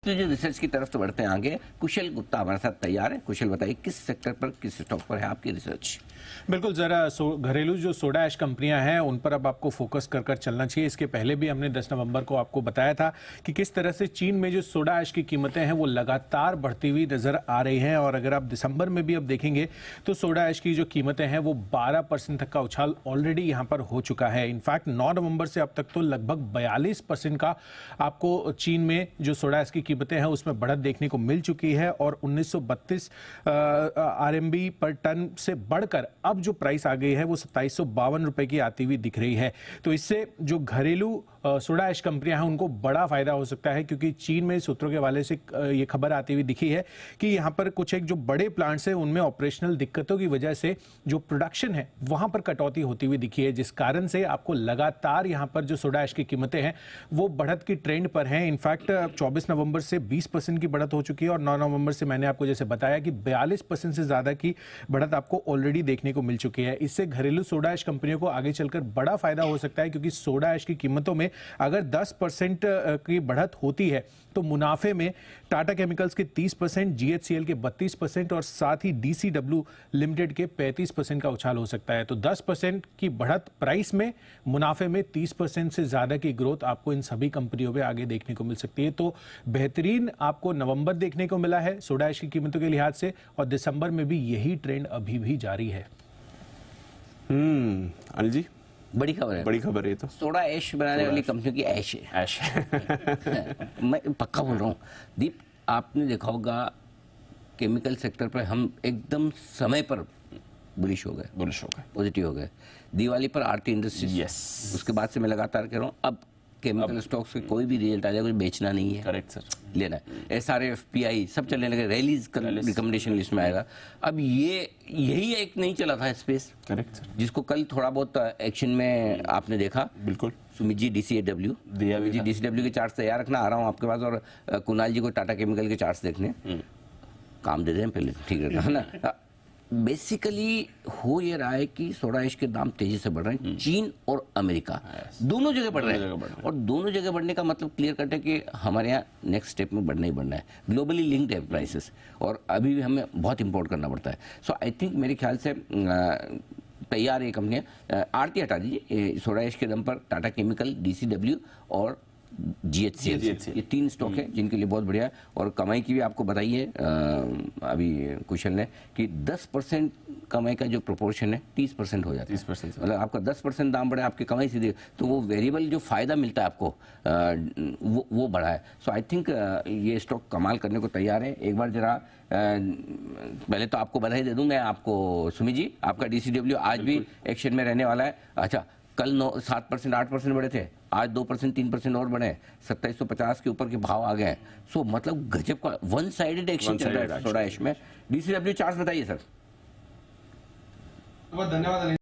तो जो रिसर्च की तरफ तो बढ़ते हैं आगे, कुशल गुप्ता हमारे साथ तैयार है। कुशल बताइए किस सेक्टर पर, किस स्टॉक पर है आपकी रिसर्च? बिल्कुल, जरा घरेलू जो सोडा ऐश कंपनियां हैं उन पर अब आपको फोकस कर कर चलना चाहिए। इसके पहले भी हमने 10 नवंबर को आपको बताया था कि किस तरह से चीन में जो सोडा ऐश की कीमतें हैं वो लगातार बढ़ती हुई नजर आ रही हैं। और अगर आप दिसंबर में भी अब देखेंगे तो सोडा ऐश की जो कीमतें हैं वो 12% तक का उछाल ऑलरेडी यहाँ पर हो चुका है। इनफैक्ट 9 नवंबर से अब तक तो लगभग 42% का आपको चीन में जो सोडा ऐश की कीमतें हैं उसमें बढ़त देखने को मिल चुकी है। और 1932 RMB पर टन से बढ़कर अब जो प्राइस आ गई है वो 2752 रुपए की आती हुई दिख रही है। तो इससे जो घरेलू सोडा ऐश कंपनियां हैं उनको बड़ा फायदा हो सकता है, क्योंकि चीन में सूत्रों के हवाले से ये खबर आती हुई दिखी है कि यहां पर कुछ एक जो बड़े प्लांट्स हैं उनमें ऑपरेशनल दिक्कतों की वजह से जो प्रोडक्शन है वहां पर कटौती होती हुई दिखी है, जिस कारण से आपको लगातार यहां पर जो सोडा ऐश की कीमतें हैं वो बढ़त की ट्रेंड पर हैं। इनफैक्ट 24 नवंबर से 20% की बढ़त हो चुकी है और 9 नवंबर से मैंने आपको जैसे बताया कि 42% से ज्यादा की बढ़त आपको ऑलरेडी देखने को मिल चुकी है। इससे घरेलू सोडा ऐश कंपनियों को आगे चलकर बड़ा फायदा हो सकता है, क्योंकि सोडा ऐश की कीमतों में अगर 10% की बढ़त होती है तो मुनाफे में टाटा केमिकल्स के 30%, GHCL के 32% और साथ ही DCW लिमिटेड के 35% का उछाल हो सकता है। तो 10% की बढ़त प्राइस में, मुनाफे में 30% से ज्यादा की ग्रोथ आपको इन सभी कंपनियों में आगे देखने को मिल सकती है। तो बेहतरीन आपको नवंबर देखने को मिला है सोडा ऐश की कीमतों के लिहाज से, और दिसंबर में भी यही ट्रेंड अभी भी जारी है। अनिल जी, बड़ी खबर है, बड़ी खबर है। तो सोडा ऐश बनाने वाली कंपनियों की ऐश है। ऐश मैं पक्का बोल रहा हूँ दीप, आपने देखा होगा केमिकल सेक्टर पर हम एकदम समय पर बुलिश हो गए, पॉजिटिव हो गए। दिवाली पर आरती इंडस्ट्रीज, यस, उसके बाद से मैं लगातार कह रहा हूँ अब केमिकल स्टॉक्स के कोई भी रिजल्ट आ जाए, कुछ बेचना नहीं है। करेक्ट सर, लेना है। SRF, PI सब चलने लगे, रैलीज रिकमेंडेशन लिस्ट में आएगा। अब यही एक नहीं चला था स्पेस, करेक्ट सर, जिसको कल थोड़ा बहुत एक्शन में आपने देखा। बिल्कुल। सुमित जी DCW के चार्ट्स तैयार रखना, आ रहा हूँ आपके पास, और कुणाल जी को टाटा केमिकल के चार्ट्स देखने, काम दे दें पहले, ठीक है ना। बेसिकली हो ये रहा है कि सोडा ऐश के दाम तेजी से बढ़ रहे हैं। चीन और अमेरिका दोनों जगह बढ़ रहे हैं, और दोनों जगह बढ़ने का मतलब क्लियर कट है कि हमारे यहाँ नेक्स्ट स्टेप में बढ़ना ही बढ़ना है। ग्लोबली लिंक्ड है प्राइसेस, और अभी भी हमें बहुत इंपोर्ट करना पड़ता है। सो आई थिंक मेरे ख्याल से तैयार है कंपनियाँ। आरती हटा दीजिए, सोडा ऐश के दम पर टाटा केमिकल, DCW और GHCL, ये 3 स्टॉक है जिनके लिए बहुत बढ़िया है। और कमाई की भी आपको बताइए अभी कुशल ने कि 10% कमाई का जो प्रोपोर्शन है 30% हो जाता है। 30%, मतलब आपका 10% दाम बढ़ा, आपकी कमाई सीधी, तो वो वेरिएबल जो फायदा मिलता है आपको वो बढ़ा है। सो आई थिंक ये स्टॉक कमाल करने को तैयार है। एक बार जरा पहले तो आपको बधाई दे दूं मैं आपको सुमित जी, आपका DCW आज भी एक्शन में रहने वाला है। अच्छा, कल 7% 8% बढ़े थे, आज 2% 3% और बढ़े, 2750 के ऊपर के भाव आ गए। सो मतलब गजब का वन साइडेड एक्शन चल रहा है सोडा ऐश में। DCW चार्ट्स बताइए सर। धन्यवाद।